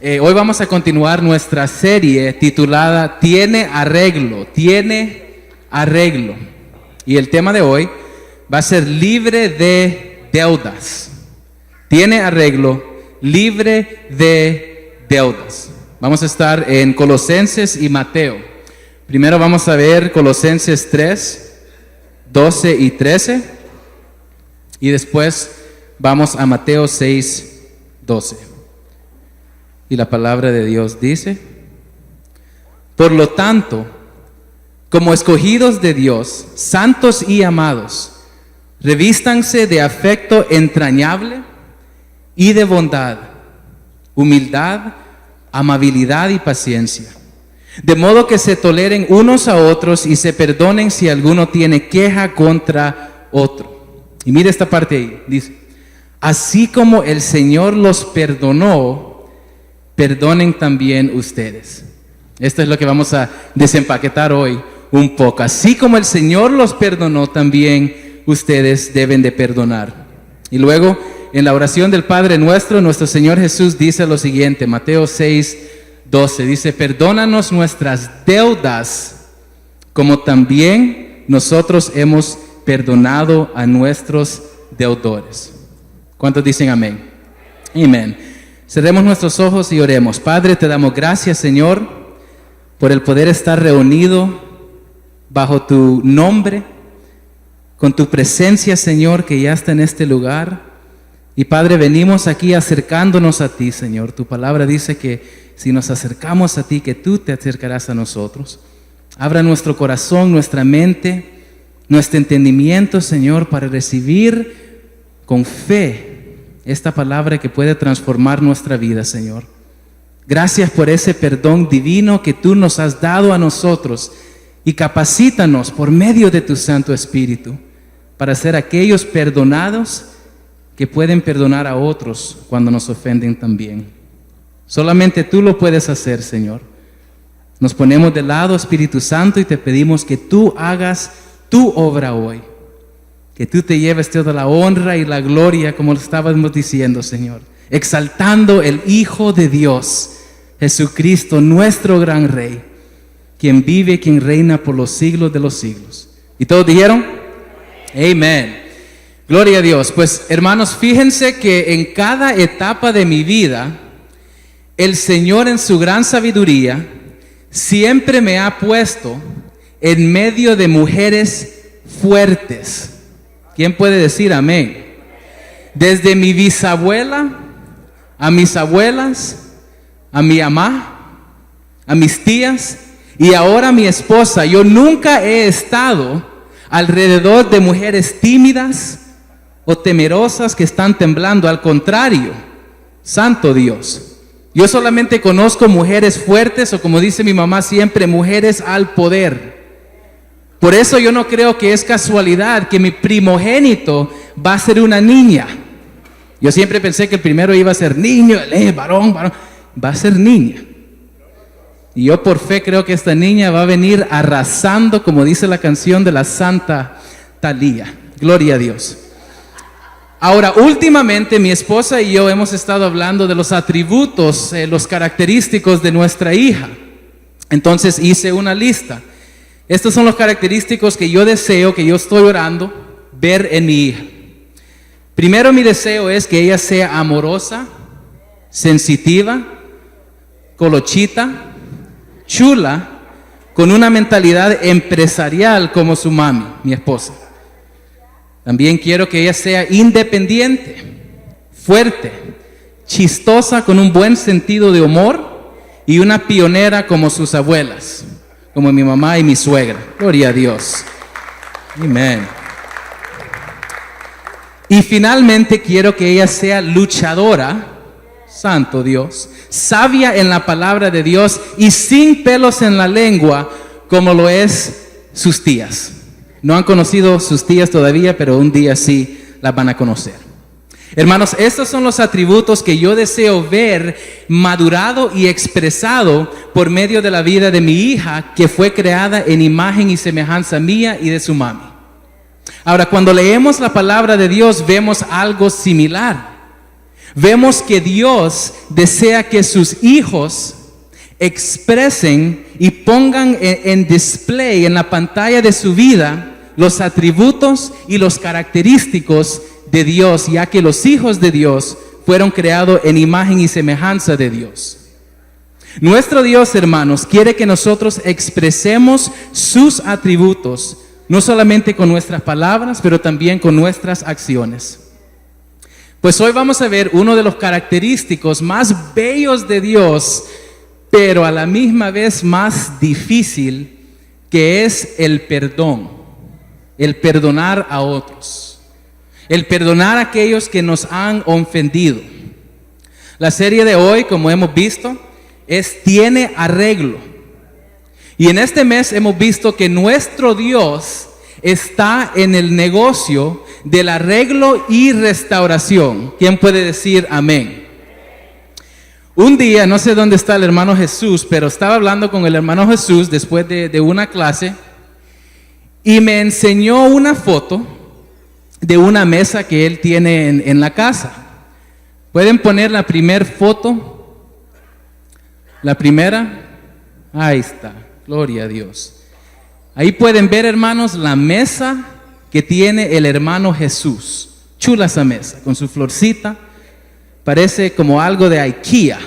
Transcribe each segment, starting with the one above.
Hoy vamos a continuar nuestra serie titulada Tiene arreglo, tiene arreglo. Y el tema de hoy va a ser libre de deudas. Tiene arreglo, libre de deudas. Vamos a estar en Colosenses y Mateo. Primero vamos a ver Colosenses 3, 12 y 13. Y después vamos a Mateo 6, 12. Y la palabra de Dios dice: por lo tanto, como escogidos de Dios, santos y amados, revístanse de afecto entrañable y de bondad, humildad, amabilidad y paciencia, de modo que se toleren unos a otros y se perdonen si alguno tiene queja contra otro. Y mire esta parte ahí, dice: así como el Señor los perdonó, perdonen también ustedes. Esto es lo que vamos a desempaquetar hoy un poco. Así como el Señor los perdonó, también ustedes deben de perdonar. Y luego, en la oración del Padre nuestro Señor Jesús dice lo siguiente, Mateo 6, 12, dice: perdónanos nuestras deudas, como también nosotros hemos perdonado a nuestros deudores. ¿Cuántos dicen amén? Amén. Cerremos nuestros ojos y oremos. Padre, te damos gracias, Señor, por el poder estar reunido bajo tu nombre, con tu presencia, Señor, que ya está en este lugar. Y Padre, venimos aquí acercándonos a ti, Señor. Tu palabra dice que si nos acercamos a ti, que tú te acercarás a nosotros. Abra nuestro corazón, nuestra mente, nuestro entendimiento, Señor, para recibir con fe esta palabra que puede transformar nuestra vida, Señor. Gracias por ese perdón divino que tú nos has dado a nosotros, y capacítanos por medio de tu Santo Espíritu para ser aquellos perdonados que pueden perdonar a otros cuando nos ofenden también. Solamente tú lo puedes hacer, Señor. Nos ponemos de lado, Espíritu Santo, y te pedimos que tú hagas tu obra hoy. Que tú te lleves toda la honra y la gloria, como lo estábamos diciendo, Señor. Exaltando el Hijo de Dios, Jesucristo, nuestro gran Rey, quien vive, quien reina por los siglos de los siglos. ¿Y todos dijeron? Amén. Gloria a Dios. Pues, hermanos, fíjense que en cada etapa de mi vida, el Señor en su gran sabiduría siempre me ha puesto en medio de mujeres fuertes. ¿Quién puede decir amén? Desde mi bisabuela, a mis abuelas, a mi mamá, a mis tías y ahora a mi esposa, yo nunca he estado alrededor de mujeres tímidas o temerosas que están temblando. Al contrario, santo Dios, yo solamente conozco mujeres fuertes, o como dice mi mamá siempre, mujeres al poder. Por eso yo no creo que es casualidad que mi primogénito va a ser una niña. Yo siempre pensé que el primero iba a ser niño, varón, va a ser niña. Y yo por fe creo que esta niña va a venir arrasando, como dice la canción de la Santa Talía. Gloria a Dios. Ahora, últimamente mi esposa y yo hemos estado hablando de los atributos, los característicos de nuestra hija. Entonces hice una lista. Estos son los característicos que yo deseo, que yo estoy orando ver en mi hija. Primero, mi deseo es que ella sea amorosa, sensitiva, colochita, chula, con una mentalidad empresarial como su mami, mi esposa. También quiero que ella sea independiente, fuerte, chistosa, con un buen sentido de humor y una pionera como sus abuelas, como mi mamá y mi suegra. Gloria a Dios. Amén. Y finalmente quiero que ella sea luchadora, santo Dios, sabia en la palabra de Dios y sin pelos en la lengua, como lo es sus tías. No han conocido sus tías todavía, pero un día sí las van a conocer. Hermanos, estos son los atributos que yo deseo ver madurado y expresado por medio de la vida de mi hija, que fue creada en imagen y semejanza mía y de su mami. Ahora, cuando leemos la palabra de Dios, vemos algo similar. Vemos que Dios desea que sus hijos expresen y pongan en display en la pantalla de su vida los atributos y los característicos de Dios, ya que los hijos de Dios fueron creados en imagen y semejanza de Dios. Nuestro Dios, hermanos, quiere que nosotros expresemos sus atributos, no solamente con nuestras palabras, pero también con nuestras acciones. Pues hoy vamos a ver uno de los característicos más bellos de Dios, pero a la misma vez más difícil, que es el perdón, el perdonar a otros, el perdonar a aquellos que nos han ofendido. La serie de hoy, como hemos visto, tiene arreglo. Y en este mes hemos visto que nuestro Dios está en el negocio del arreglo y restauración. ¿Quién puede decir amén? Un día, no sé dónde está el hermano Jesús, pero estaba hablando con el hermano Jesús después de una clase y me enseñó una foto de una mesa que él tiene en la casa. ¿Pueden poner la primera foto? La primera. Ahí está, gloria a Dios. Ahí pueden ver, hermanos, la mesa que tiene el hermano Jesús. Chula esa mesa, con su florcita. Parece como algo de IKEA.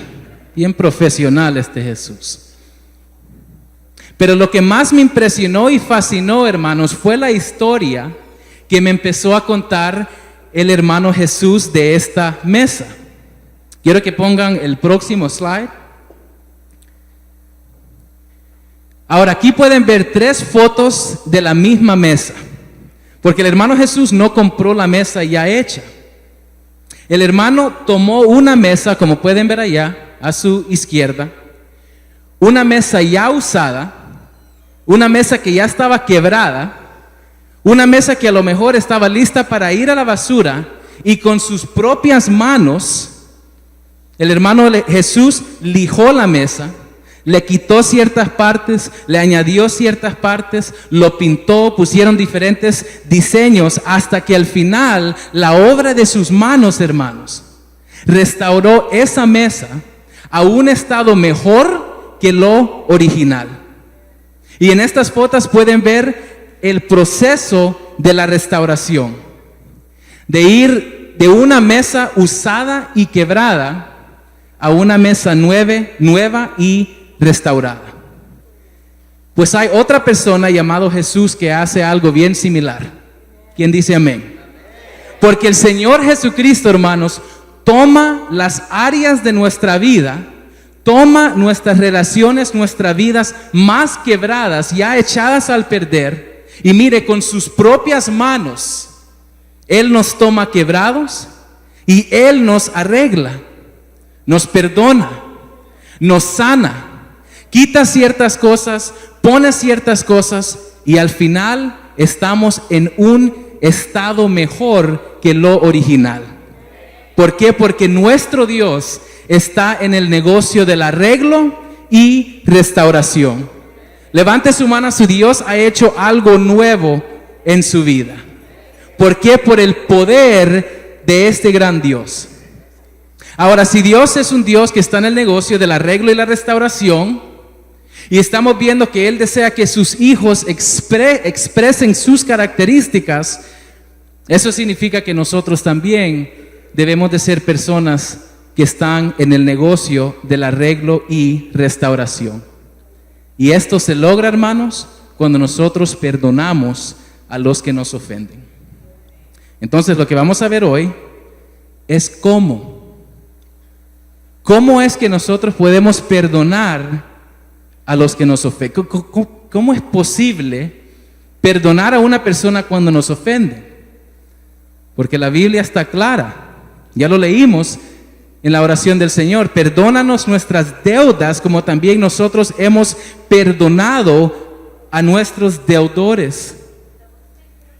Bien profesional este Jesús. Pero lo que más me impresionó y fascinó, hermanos, fue la historia que me empezó a contar el hermano Jesús de esta mesa. Quiero que pongan el próximo slide. Ahora, aquí pueden ver 3 fotos de la misma mesa, porque el hermano Jesús no compró la mesa ya hecha. El hermano tomó una mesa, como pueden ver allá, a su izquierda, una mesa ya usada, una mesa que ya estaba quebrada, una mesa que a lo mejor estaba lista para ir a la basura, y con sus propias manos, el hermano Jesús lijó la mesa, le quitó ciertas partes, le añadió ciertas partes, lo pintó, pusieron diferentes diseños, hasta que al final la obra de sus manos, hermanos, restauró esa mesa a un estado mejor que lo original. Y en estas fotos pueden ver el proceso de la restauración, de ir de una mesa usada y quebrada a una mesa nueva y restaurada. Pues hay otra persona llamado Jesús que hace algo bien similar. ¿Quién dice amén? Porque el Señor Jesucristo, hermanos, toma las áreas de nuestra vida, toma nuestras relaciones, nuestras vidas más quebradas, ya echadas al perder, y mire, con sus propias manos, Él nos toma quebrados y Él nos arregla, nos perdona, nos sana, quita ciertas cosas, pone ciertas cosas, y al final estamos en un estado mejor que lo original. ¿Por qué? Porque nuestro Dios está en el negocio del arreglo y restauración. Levante su mano si Dios ha hecho algo nuevo en su vida. ¿Por qué? Por el poder de este gran Dios. Ahora, si Dios es un Dios que está en el negocio del arreglo y la restauración, y estamos viendo que Él desea que sus hijos expresen sus características, eso significa que nosotros también debemos de ser personas que están en el negocio del arreglo y restauración. Y esto se logra, hermanos, cuando nosotros perdonamos a los que nos ofenden. Entonces, lo que vamos a ver hoy es cómo es que nosotros podemos perdonar a los que nos ofenden. ¿Cómo es posible perdonar a una persona cuando nos ofende? Porque la Biblia está clara. Ya lo leímos en la oración del Señor. Perdónanos nuestras deudas como también nosotros hemos perdonado a nuestros deudores.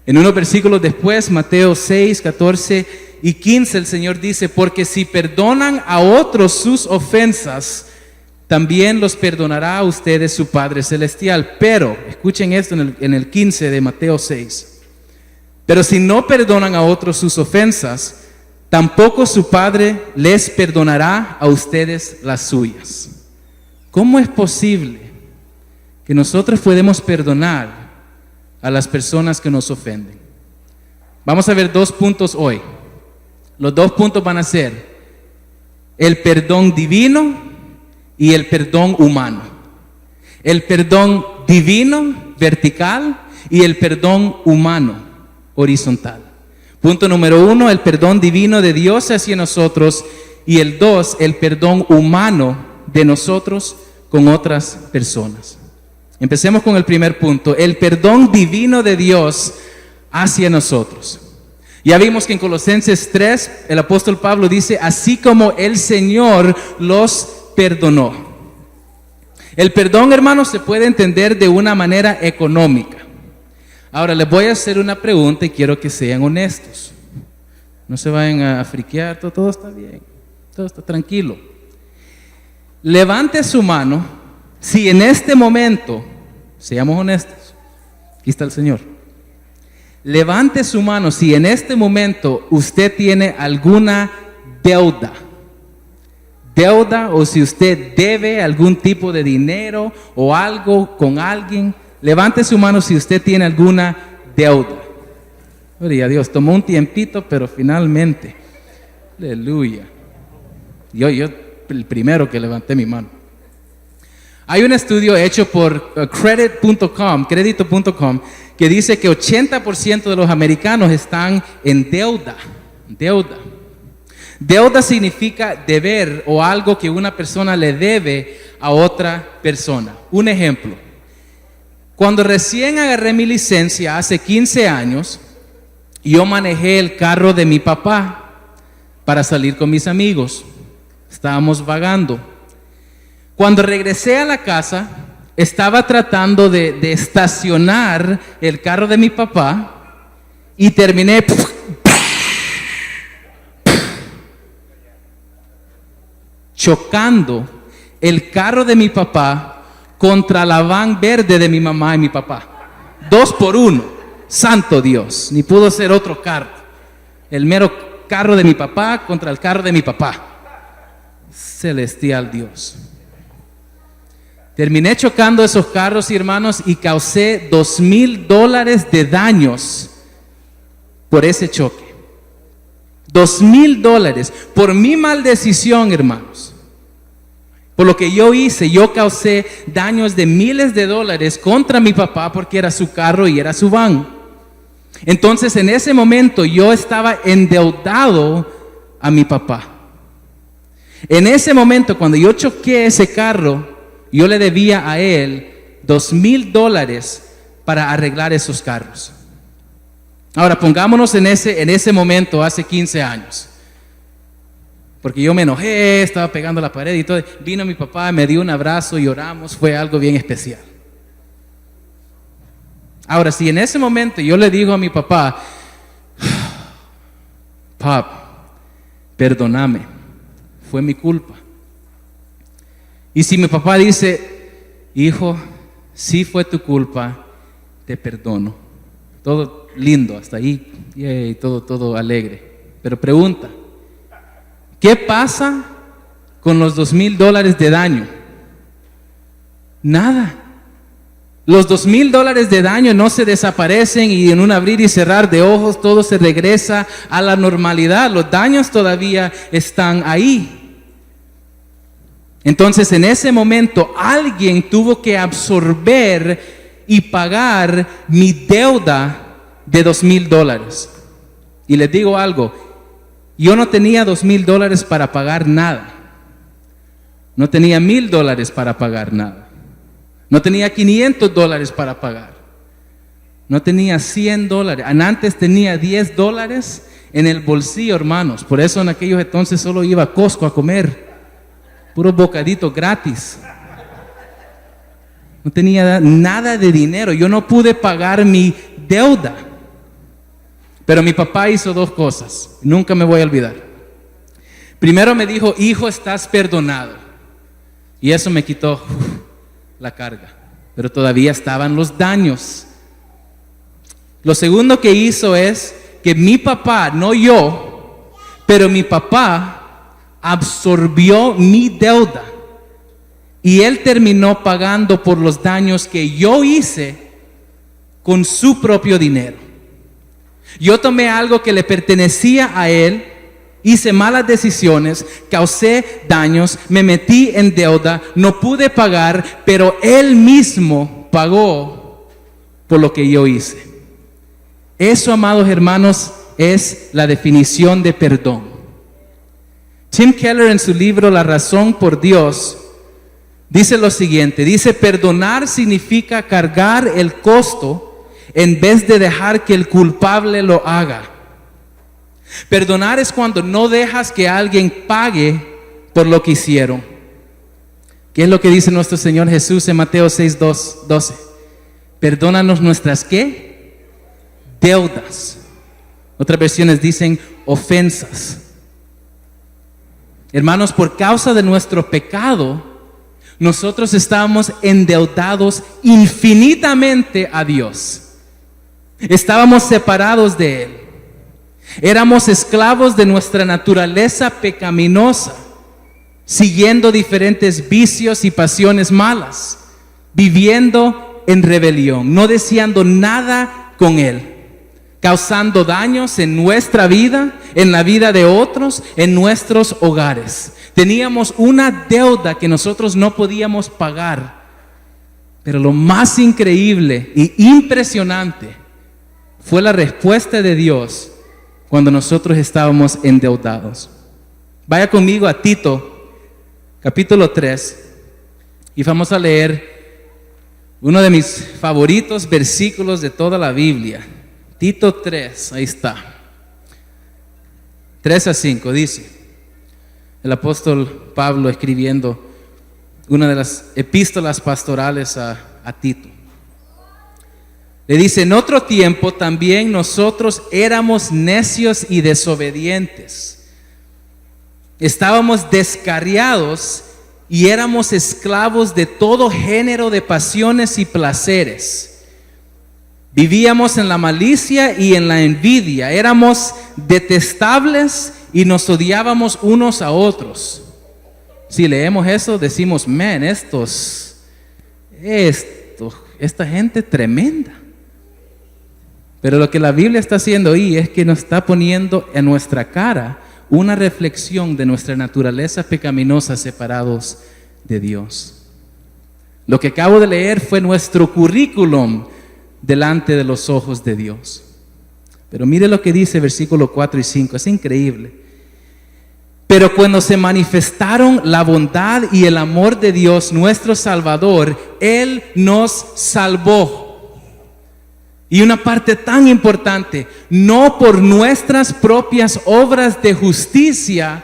En unos versículos después, Mateo 6, 14 y 15, el Señor dice: porque si perdonan a otros sus ofensas, también los perdonará a ustedes su Padre Celestial. Pero, escuchen esto en el 15 de Mateo 6. Pero si no perdonan a otros sus ofensas, tampoco su Padre les perdonará a ustedes las suyas. ¿Cómo es posible que nosotros podemos perdonar a las personas que nos ofenden? Vamos a ver 2 puntos hoy. Los 2 puntos van a ser el perdón divino y el perdón humano. El perdón divino, vertical, y el perdón humano, horizontal. Punto número 1, el perdón divino de Dios hacia nosotros. Y el 2, el perdón humano de nosotros con otras personas. Empecemos con el primer punto, el perdón divino de Dios hacia nosotros. Ya vimos que en Colosenses 3, el apóstol Pablo dice, así como el Señor los perdonó. El perdón, hermanos, se puede entender de una manera económica. Ahora, les voy a hacer una pregunta y quiero que sean honestos. No se vayan a friquear, todo está bien, todo está tranquilo. Levante su mano si en este momento, seamos honestos, aquí está el Señor. Levante su mano si en este momento usted tiene alguna deuda o si usted debe algún tipo de dinero o algo con alguien. Levante su mano si usted tiene alguna deuda. Gloria a Dios, tomó un tiempito, pero finalmente, aleluya. Yo el primero que levanté mi mano. Hay un estudio hecho por credito.com, que dice que 80% de los americanos están en deuda. Deuda significa deber o algo que una persona le debe a otra persona. Un ejemplo. Cuando recién agarré mi licencia hace 15 años, yo manejé el carro de mi papá para salir con mis amigos. Estábamos vagando. Cuando regresé a la casa, estaba tratando de estacionar el carro de mi papá y terminé chocando el carro de mi papá contra la van verde de mi mamá y mi papá. 2 por 1. Santo Dios, ni pudo ser otro carro. El mero carro de mi papá contra el carro de mi papá. Celestial Dios. Terminé chocando esos carros, hermanos, y causé $2,000 de daños por ese choque. $2,000 por mi mal decisión, hermanos. Por lo que yo hice, yo causé daños de miles de dólares contra mi papá porque era su carro y era su van. Entonces, en ese momento yo estaba endeudado a mi papá. En ese momento, cuando yo choqué ese carro, yo le debía a él $2,000 para arreglar esos carros. Ahora, pongámonos en ese momento, hace 15 años. Porque yo me enojé, estaba pegando la pared y todo. Vino mi papá, me dio un abrazo, lloramos, fue algo bien especial. Ahora, si en ese momento yo le digo a mi papá, Pap, perdóname, fue mi culpa. Y si mi papá dice, hijo, sí fue tu culpa, te perdono. Todo lindo, hasta ahí, y todo alegre. Pero pregunta, ¿qué pasa con los $2,000 de daño? Nada. Los $2,000 de daño no se desaparecen y en un abrir y cerrar de ojos todo se regresa a la normalidad. Los daños todavía están ahí. Entonces, en ese momento, alguien tuvo que absorber y pagar mi deuda de $2,000. Y les digo algo, yo no tenía $2,000 para pagar nada. No tenía $1,000 para pagar nada. No tenía $500 para pagar. No tenía $100. Antes tenía $10 en el bolsillo, hermanos. Por eso en aquellos entonces solo iba a Costco a comer. Puros bocaditos gratis. No tenía nada de dinero. Yo no pude pagar mi deuda. Pero mi papá hizo 2 cosas. Nunca me voy a olvidar. Primero me dijo, hijo, estás perdonado. Y eso me quitó la carga. Pero todavía estaban los daños. Lo segundo que hizo es que mi papá, no yo, Pero mi papá absorbió mi deuda y él terminó pagando por los daños que yo hice con su propio dinero. Yo tomé algo que le pertenecía a él, hice malas decisiones, causé daños, me metí en deuda, no pude pagar, pero él mismo pagó por lo que yo hice. Eso, amados hermanos, es la definición de perdón. Tim Keller, en su libro La razón por Dios, dice lo siguiente, dice: perdonar significa cargar el costo en vez de dejar que el culpable lo haga. Perdonar es cuando no dejas que alguien pague por lo que hicieron. ¿Qué es lo que dice nuestro Señor Jesús en Mateo 6:12? Perdónanos nuestras ¿qué? Deudas. Otras versiones dicen ofensas. Hermanos, por causa de nuestro pecado, nosotros estábamos endeudados infinitamente a Dios. Estábamos separados de Él. Éramos esclavos de nuestra naturaleza pecaminosa, siguiendo diferentes vicios y pasiones malas, viviendo en rebelión, no deseando nada con Él, causando daños en nuestra vida, en la vida de otros, en nuestros hogares. Teníamos una deuda que nosotros no podíamos pagar. Pero lo más increíble y impresionante fue la respuesta de Dios cuando nosotros estábamos endeudados. Vaya conmigo a Tito, capítulo 3, y vamos a leer uno de mis favoritos versículos de toda la Biblia. Tito 3, ahí está. 3-5 dice el apóstol Pablo escribiendo una de las epístolas pastorales a Tito. Le dice: en otro tiempo también nosotros éramos necios y desobedientes. Estábamos descarriados y éramos esclavos de todo género de pasiones y placeres. Vivíamos en la malicia y en la envidia. Éramos detestables y nos odiábamos unos a otros. Si leemos eso, decimos: man, esta gente tremenda. Pero lo que la Biblia está haciendo ahí es que nos está poniendo en nuestra cara una reflexión de nuestra naturaleza pecaminosa, separados de Dios. Lo que acabo de leer fue nuestro currículum delante de los ojos de Dios. Pero mire lo que dice versículo 4 y 5, es increíble. Pero cuando se manifestaron la bondad y el amor de Dios nuestro Salvador, Él nos salvó. Y una parte tan importante, no por nuestras propias obras de justicia,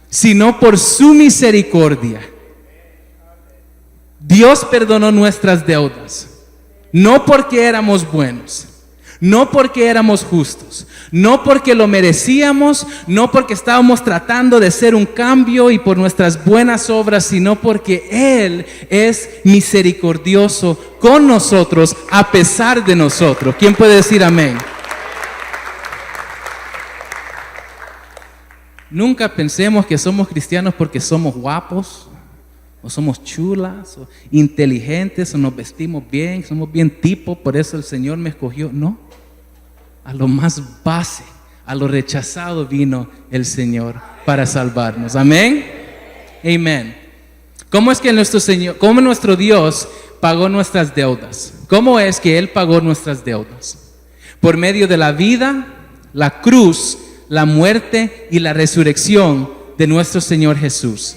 sino por su misericordia. Dios perdonó nuestras deudas, no porque éramos buenos, no porque éramos justos, no porque lo merecíamos, no porque estábamos tratando de hacer un cambio y por nuestras buenas obras, sino porque Él es misericordioso con nosotros a pesar de nosotros. ¿Quién puede decir amén? Nunca pensemos que somos cristianos porque somos guapos, o somos chulas, o inteligentes, o nos vestimos bien, somos bien tipo, por eso el Señor me escogió. No, a lo más base, a lo rechazado vino el Señor para salvarnos. Amén. Amén. ¿Cómo es que cómo nuestro Dios pagó nuestras deudas? ¿Cómo es que Él pagó nuestras deudas? Por medio de la vida, la cruz, la muerte y la resurrección de nuestro Señor Jesús.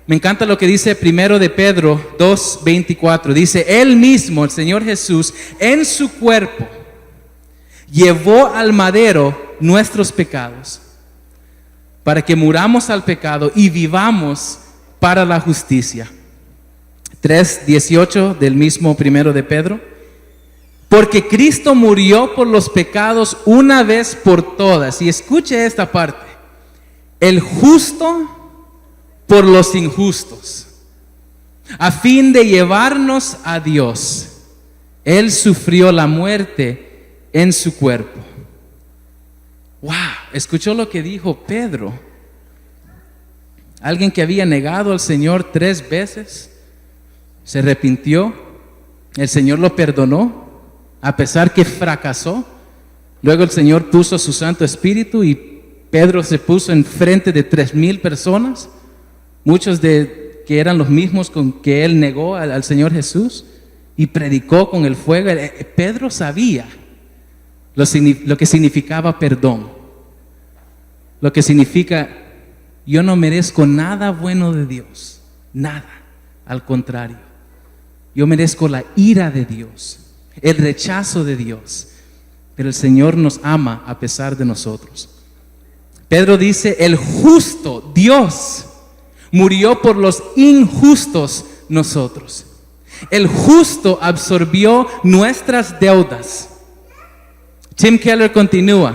Me encanta lo que dice primero de Pedro 2:24. Dice: Él mismo, el Señor Jesús, en su cuerpo llevó al madero nuestros pecados, para que muramos al pecado y vivamos para la justicia. 3:18 del mismo primero de Pedro. Porque Cristo murió por los pecados una vez por todas. Y escuche esta parte: el justo por los injustos, a fin de llevarnos a Dios. Él sufrió la muerte en su cuerpo. ¡Wow! escuchó lo que dijo Pedro. Alguien que había negado al Señor 3 veces, se arrepintió, el Señor lo perdonó, a pesar que fracasó. Luego el Señor puso su Santo Espíritu y Pedro se puso enfrente de 3,000 personas, muchos que eran los mismos con que él negó al Señor Jesús, y predicó con el fuego. Pedro sabía lo que significaba perdón, lo que significa: yo no merezco nada bueno de Dios, nada, al contrario, yo merezco la ira de Dios, el rechazo de Dios, pero el Señor nos ama a pesar de nosotros. Pedro dice: el justo Dios murió por los injustos nosotros. El justo absorbió nuestras deudas. Tim Keller continúa,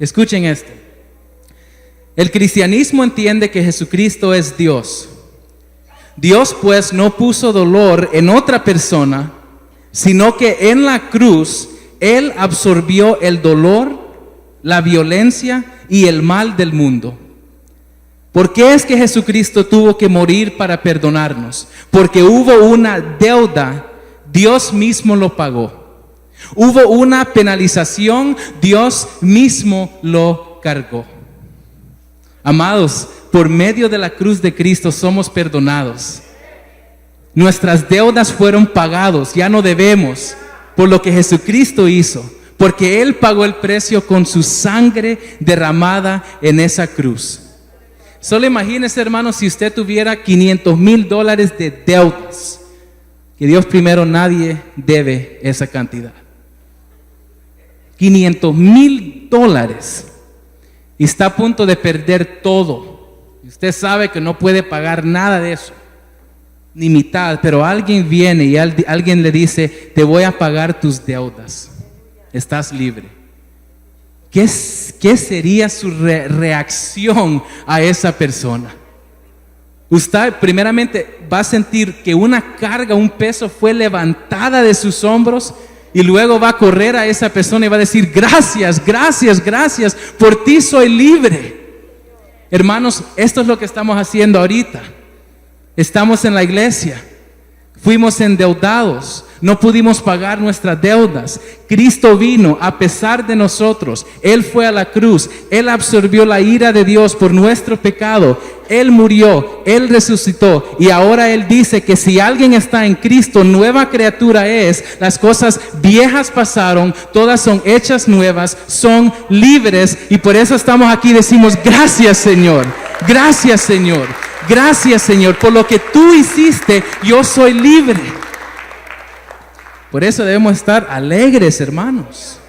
escuchen esto: el cristianismo entiende que Jesucristo es Dios. Dios pues no puso dolor en otra persona, sino que en la cruz Él absorbió el dolor, la violencia y el mal del mundo. ¿Por qué es que Jesucristo tuvo que morir para perdonarnos? Porque hubo una deuda, Dios mismo lo pagó. Hubo una penalización, Dios mismo lo cargó. Amados, por medio de la cruz de Cristo somos perdonados. Nuestras deudas fueron pagadas, ya no debemos, por lo que Jesucristo hizo, porque Él pagó el precio con su sangre derramada en esa cruz. Solo imagínese, hermanos, si usted tuviera $500,000 de deudas, que Dios primero, nadie debe esa cantidad. $500,000 y está a punto de perder todo. Y usted sabe que no puede pagar nada de eso, ni mitad, pero alguien viene y alguien le dice: te voy a pagar tus deudas, estás libre. ¿Qué sería su reacción a esa persona? Usted primeramente va a sentir que una carga, un peso fue levantada de sus hombros, y luego va a correr a esa persona y va a decir: gracias, gracias, gracias, por ti soy libre. Hermanos, esto es lo que estamos haciendo ahorita. Estamos en la iglesia, fuimos endeudados, no pudimos pagar nuestras deudas. Cristo vino a pesar de nosotros. Él fue a la cruz, Él absorbió la ira de Dios por nuestro pecado. Él murió, Él resucitó, y ahora Él dice que si alguien está en Cristo, nueva criatura es. Las cosas viejas pasaron, todas son hechas nuevas, son libres, y por eso estamos aquí y decimos: gracias, Señor, gracias, Señor, gracias, Señor, por lo que tú hiciste, yo soy libre. Por eso debemos estar alegres, hermanos.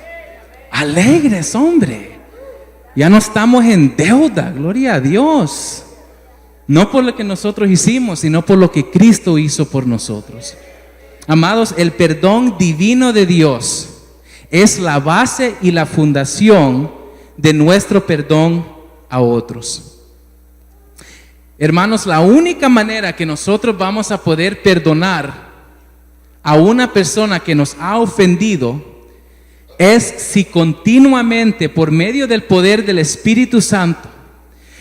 Alegres, hombre. Ya no estamos en deuda, gloria a Dios. No por lo que nosotros hicimos, sino por lo que Cristo hizo por nosotros. Amados, el perdón divino de Dios es la base y la fundación de nuestro perdón a otros. Hermanos, la única manera que nosotros vamos a poder perdonar a una persona que nos ha ofendido es si continuamente, por medio del poder del Espíritu Santo,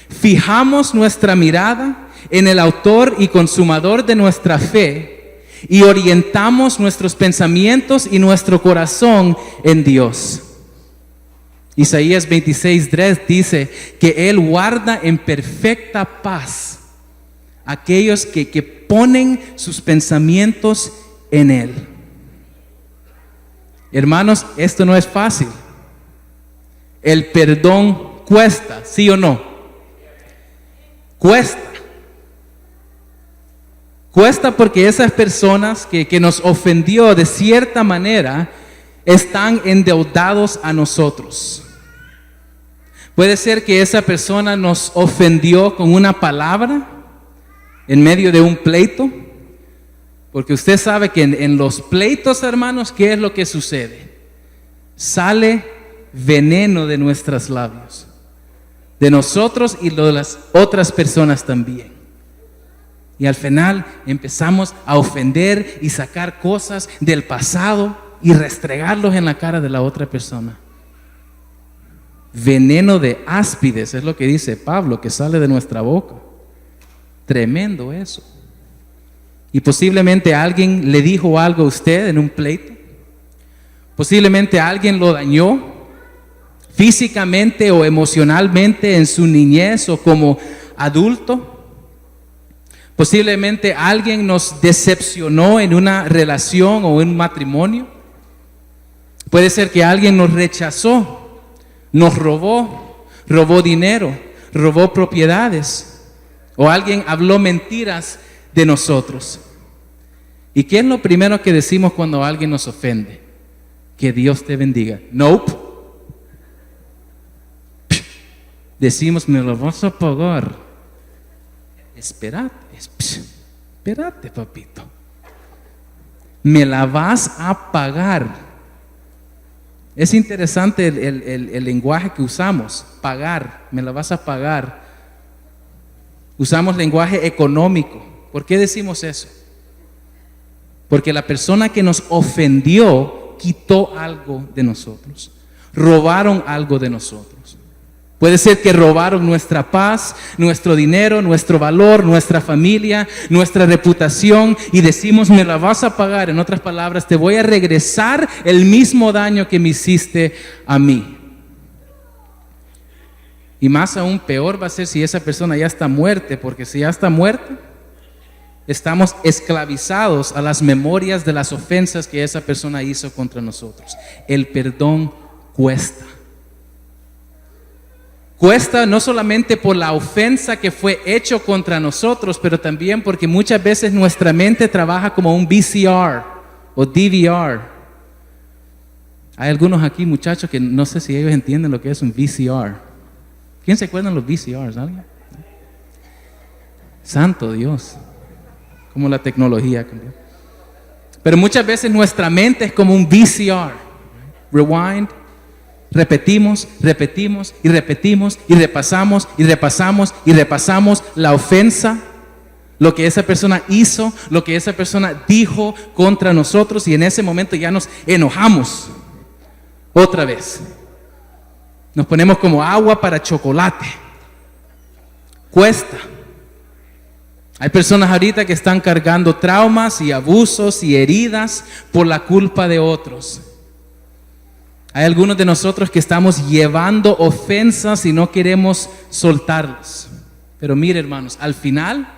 fijamos nuestra mirada en el autor y consumador de nuestra fe y orientamos nuestros pensamientos y nuestro corazón en Dios. Isaías 26:3 dice que Él guarda en perfecta paz aquellos que ponen sus pensamientos en Él. Hermanos, esto no es fácil. El perdón cuesta, ¿sí o no? Cuesta. Cuesta porque esas personas que nos ofendió de cierta manera están endeudados a nosotros. Puede ser que esa persona nos ofendió con una palabra en medio de un pleito, porque usted sabe que en los pleitos, hermanos, ¿qué es lo que sucede? Sale veneno de nuestros labios, de nosotros y de las otras personas también. Y al final empezamos a ofender y sacar cosas del pasado y restregarlos en la cara de la otra persona. veneno de áspides, es lo que dice Pablo, que sale de nuestra boca. Tremendo eso. Y posiblemente alguien le dijo algo a usted en un pleito. Posiblemente alguien lo dañó físicamente o emocionalmente en su niñez o como adulto. Posiblemente alguien nos decepcionó en una relación o en un matrimonio. Puede ser que alguien nos rechazó, nos robó dinero, robó propiedades, o alguien habló mentiras de nosotros. ¿Y qué es lo primero que decimos cuando alguien nos ofende? Que Dios te bendiga. Nope. Decimos, me lo vas a pagar. Espérate, papito. Me la vas a pagar. Es interesante el lenguaje que usamos. Pagar, me la vas a pagar. Usamos lenguaje económico. ¿Por qué decimos eso? Porque la persona que nos ofendió quitó algo de nosotros. Robaron algo de nosotros. Puede ser que robaron nuestra paz, nuestro dinero, nuestro valor, nuestra familia, nuestra reputación, y decimos, me la vas a pagar. En otras palabras, te voy a regresar el mismo daño que me hiciste a mí. Y más aún peor va a ser si esa persona ya está muerta, porque si ya está muerta, estamos esclavizados a las memorias de las ofensas que esa persona hizo contra nosotros. El perdón cuesta. Cuesta no solamente por la ofensa que fue hecho contra nosotros, pero también porque muchas veces nuestra mente trabaja como un VCR o DVR. Hay algunos aquí, muchachos, que no sé si ellos entienden lo que es un VCR. ¿Quién se acuerda de los VCRs? ¿Alguien? Santo Dios, como la tecnología cambió. Pero muchas veces nuestra mente es como un VCR. Rewind. Repetimos y repetimos y repasamos y repasamos y repasamos la ofensa, lo que esa persona hizo, lo que esa persona dijo contra nosotros, y en ese momento ya nos enojamos otra vez. Nos ponemos como agua para chocolate. Cuesta. Hay personas ahorita que están cargando traumas y abusos y heridas por la culpa de otros. Hay algunos de nosotros que estamos llevando ofensas y no queremos soltarlas. Pero mire, hermanos, al final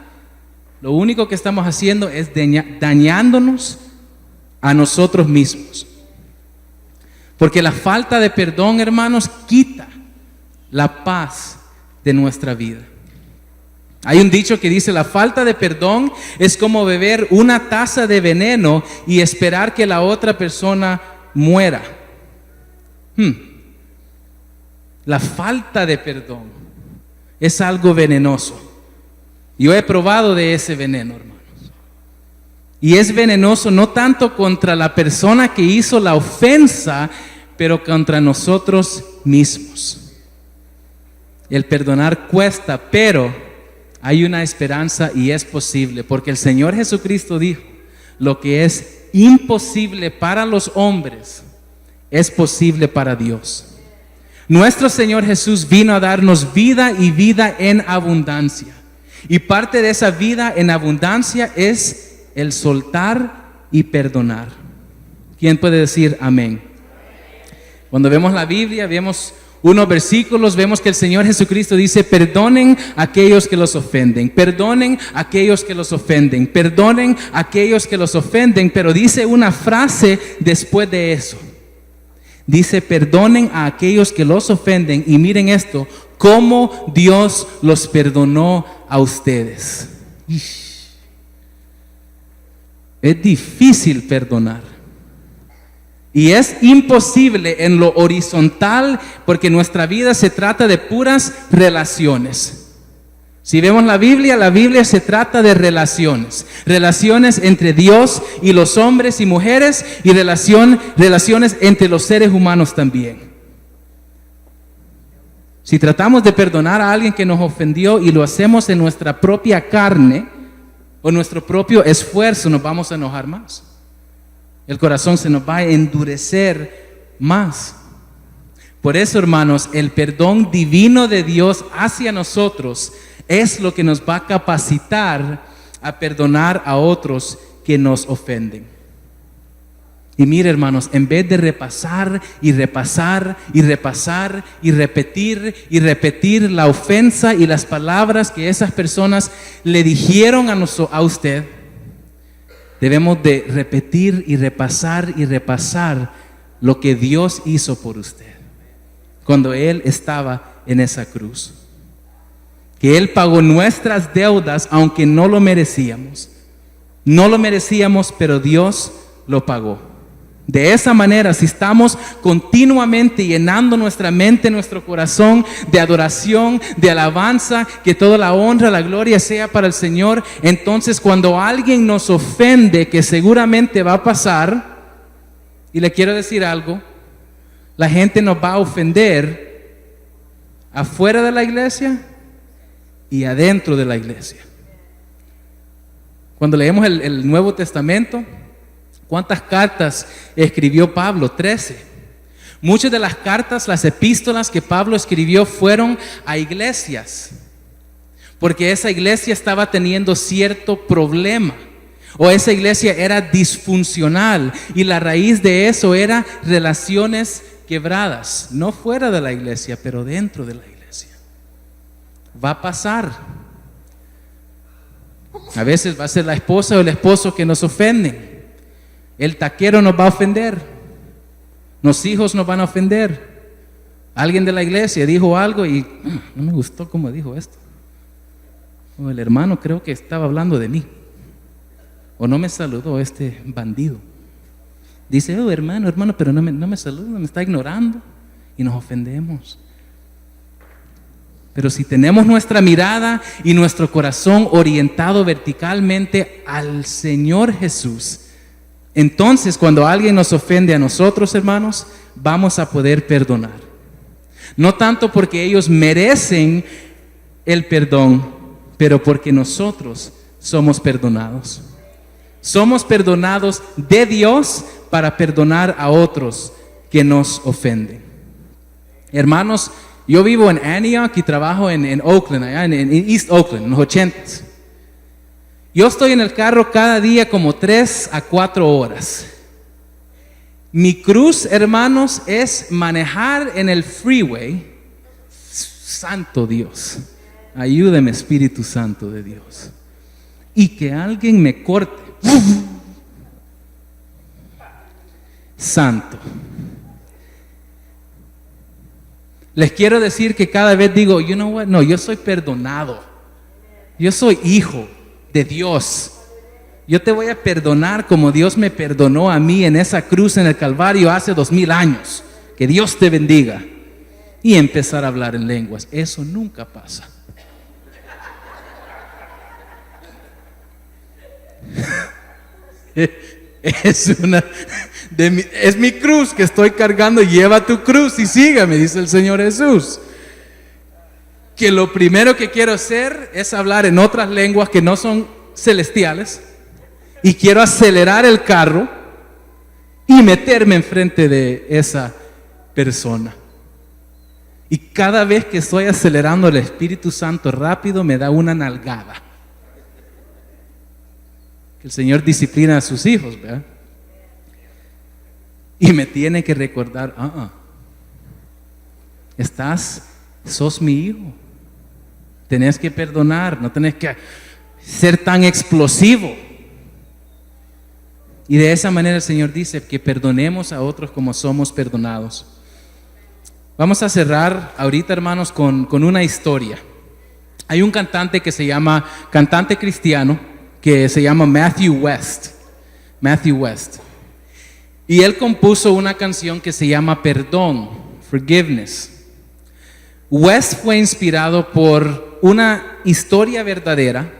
lo único que estamos haciendo es dañándonos a nosotros mismos. Porque la falta de perdón, hermanos, quita la paz de nuestra vida. Hay un dicho que dice, la falta de perdón es como beber una taza de veneno y esperar que la otra persona muera. La falta de perdón es algo venenoso. Yo he probado de ese veneno, hermanos. Y es venenoso no tanto contra la persona que hizo la ofensa, pero contra nosotros mismos. El perdonar cuesta, pero hay una esperanza y es posible, porque el Señor Jesucristo dijo, lo que es imposible para los hombres es posible para Dios. Nuestro Señor Jesús vino a darnos vida y vida en abundancia. Y parte de esa vida en abundancia es el soltar y perdonar. ¿Quién puede decir amén? Cuando vemos la Biblia, vemos unos versículos, vemos que el Señor Jesucristo dice, perdonen a aquellos que los ofenden, perdonen a aquellos que los ofenden, perdonen a aquellos que los ofenden, pero dice una frase después de eso. Dice, perdonen a aquellos que los ofenden, y miren esto, cómo Dios los perdonó a ustedes. Es difícil perdonar. Y es imposible en lo horizontal, porque nuestra vida se trata de puras relaciones. Si vemos la Biblia se trata de relaciones. Relaciones entre Dios y los hombres y mujeres, y relaciones entre los seres humanos también. Si tratamos de perdonar a alguien que nos ofendió y lo hacemos en nuestra propia carne o nuestro propio esfuerzo, nos vamos a enojar más. El corazón se nos va a endurecer más. Por eso, hermanos, el perdón divino de Dios hacia nosotros es lo que nos va a capacitar a perdonar a otros que nos ofenden. Y mire, hermanos, en vez de repasar y repasar y repasar y repetir la ofensa y las palabras que esas personas le dijeron a usted, debemos de repetir y repasar lo que Dios hizo por usted cuando Él estaba en esa cruz. Que Él pagó nuestras deudas aunque no lo merecíamos. No lo merecíamos, pero Dios lo pagó. De esa manera, si estamos continuamente llenando nuestra mente, nuestro corazón de adoración, de alabanza, que toda la honra, la gloria sea para el Señor, entonces cuando alguien nos ofende, que seguramente va a pasar, y le quiero decir algo, la gente nos va a ofender afuera de la iglesia y adentro de la iglesia. Cuando leemos el Nuevo Testamento, ¿cuántas cartas escribió Pablo? 13. Muchas de las cartas, las epístolas que Pablo escribió fueron a iglesias, porque esa iglesia estaba teniendo cierto problema, o esa iglesia era disfuncional, y la raíz de eso era relaciones quebradas, no fuera de la iglesia, pero dentro de la iglesia. Va a pasar. A veces va a ser la esposa o el esposo que nos ofenden. El taquero nos va a ofender. Los hijos nos van a ofender. Alguien de la iglesia dijo algo y no me gustó cómo dijo esto. O el hermano creo que estaba hablando de mí. O no me saludó este bandido. Dice, oh hermano, pero no me saluda, me está ignorando. Y nos ofendemos. Pero si tenemos nuestra mirada y nuestro corazón orientado verticalmente al Señor Jesús, entonces cuando alguien nos ofende a nosotros, hermanos, vamos a poder perdonar. No tanto porque ellos merecen el perdón, pero porque nosotros somos perdonados. Somos perdonados de Dios para perdonar a otros que nos ofenden. Hermanos, yo vivo en Antioch y trabajo en Oakland, allá en East Oakland, en los 80s. Yo estoy en el carro cada día como 3 a 4 horas. Mi cruz, hermanos, es manejar en el freeway. Santo Dios, ayúdeme, Espíritu Santo de Dios. Y que alguien me corte. Santo. Les quiero decir que cada vez digo, you know what? No, yo soy perdonado. Yo soy hijo de Dios. Yo te voy a perdonar como Dios me perdonó a mí en esa cruz en el Calvario hace 2000 años. Que Dios te bendiga. Y empezar a hablar en lenguas. Eso nunca pasa. Es mi cruz que estoy cargando. Lleva tu cruz y sígame, dice el Señor Jesús. Que lo primero que quiero hacer es hablar en otras lenguas que no son celestiales, y quiero acelerar el carro y meterme enfrente de esa persona. Y cada vez que estoy acelerando, el Espíritu Santo rápido me da una nalgada. Que el Señor disciplina a sus hijos, ¿verdad? Y me tiene que recordar, sos mi hijo. Tenés que perdonar, no tenés que ser tan explosivo. Y de esa manera el Señor dice que perdonemos a otros como somos perdonados. Vamos a cerrar ahorita, hermanos, con una historia. Hay un cantante cantante cristiano, que se llama Matthew West. Y él compuso una canción que se llama Perdón, Forgiveness. West fue inspirado por una historia verdadera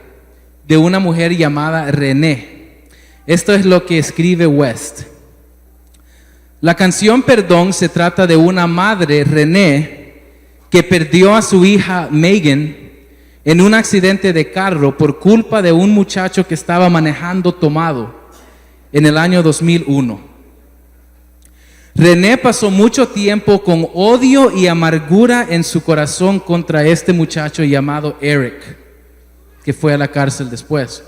de una mujer llamada René. Esto es lo que escribe West. La canción Perdón se trata de una madre, René, que perdió a su hija Megan en un accidente de carro por culpa de un muchacho que estaba manejando tomado en el año 2001. René pasó mucho tiempo con odio y amargura en su corazón contra este muchacho llamado Eric, que fue a la cárcel después.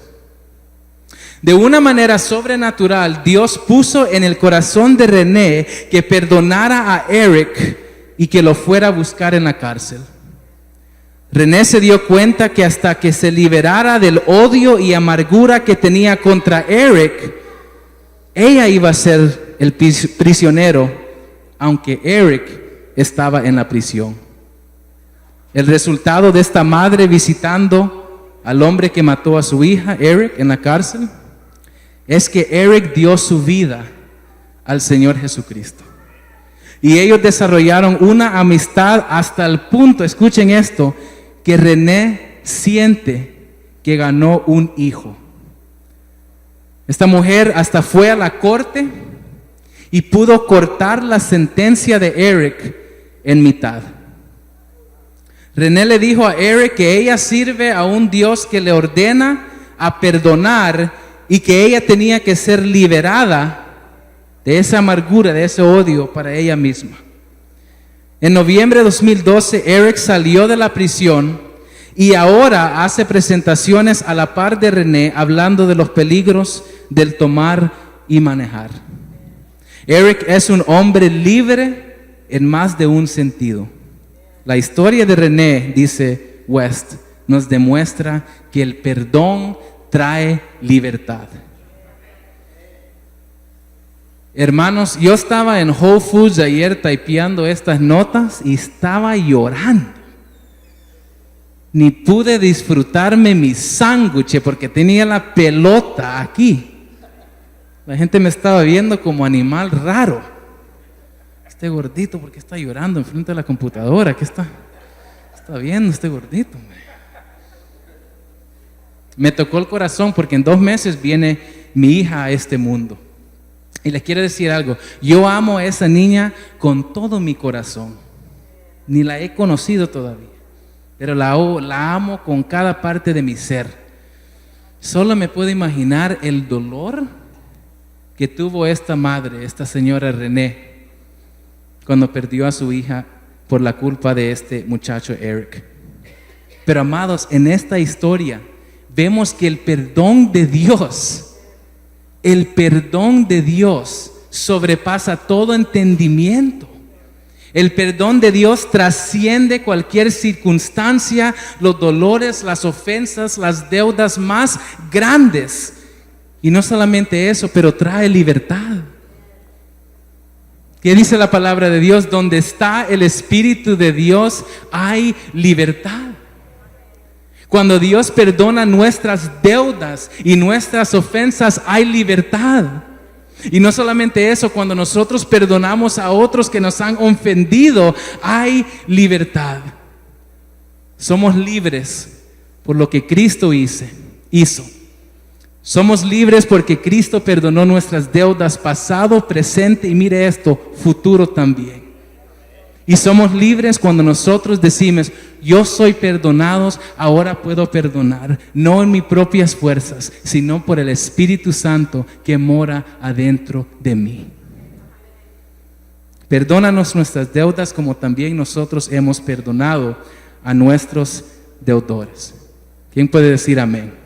De una manera sobrenatural, Dios puso en el corazón de René que perdonara a Eric y que lo fuera a buscar en la cárcel. René se dio cuenta que hasta que se liberara del odio y amargura que tenía contra Eric, ella iba a ser el prisionero, aunque Eric estaba en la prisión. El resultado de esta madre visitando al hombre que mató a su hija, Eric, en la cárcel, es que Eric dio su vida al Señor Jesucristo. Y ellos desarrollaron una amistad hasta el punto, escuchen esto, que René siente que ganó un hijo. Esta mujer hasta fue a la corte y pudo cortar la sentencia de Eric en mitad. René le dijo a Eric que ella sirve a un Dios que le ordena a perdonar y que ella tenía que ser liberada de esa amargura, de ese odio para ella misma. En noviembre de 2012, Eric salió de la prisión y ahora hace presentaciones a la par de René hablando de los peligros del tomar y manejar. Eric es un hombre libre en más de un sentido. La historia de René, dice West, nos demuestra que el perdón trae libertad. Hermanos, yo estaba en Whole Foods ayer typeando estas notas y estaba llorando. Ni pude disfrutarme mi sándwich porque tenía la pelota aquí. La gente me estaba viendo como animal raro. Este gordito, ¿por qué está llorando enfrente de la computadora? ¿Qué está viendo este gordito? Me tocó el corazón porque en 2 meses viene mi hija a este mundo. Y les quiero decir algo, yo amo a esa niña con todo mi corazón. Ni la he conocido todavía, pero la amo con cada parte de mi ser. Solo me puedo imaginar el dolor que tuvo esta madre, esta señora René, cuando perdió a su hija por la culpa de este muchacho Eric. Pero amados, en esta historia vemos que el perdón de Dios sobrepasa todo entendimiento. El perdón de Dios trasciende cualquier circunstancia, los dolores, las ofensas, las deudas más grandes. Y no solamente eso, pero trae libertad. ¿Qué dice la palabra de Dios? Donde está el Espíritu de Dios hay libertad. Cuando Dios perdona nuestras deudas y nuestras ofensas, hay libertad. Y no solamente eso, cuando nosotros perdonamos a otros que nos han ofendido, hay libertad. Somos libres por lo que Cristo hizo. Somos libres porque Cristo perdonó nuestras deudas pasado, presente y mire esto, futuro también. Y somos libres cuando nosotros decimos, yo soy perdonados, ahora puedo perdonar, no en mis propias fuerzas, sino por el Espíritu Santo que mora adentro de mí. Perdónanos nuestras deudas como también nosotros hemos perdonado a nuestros deudores. ¿Quién puede decir amén?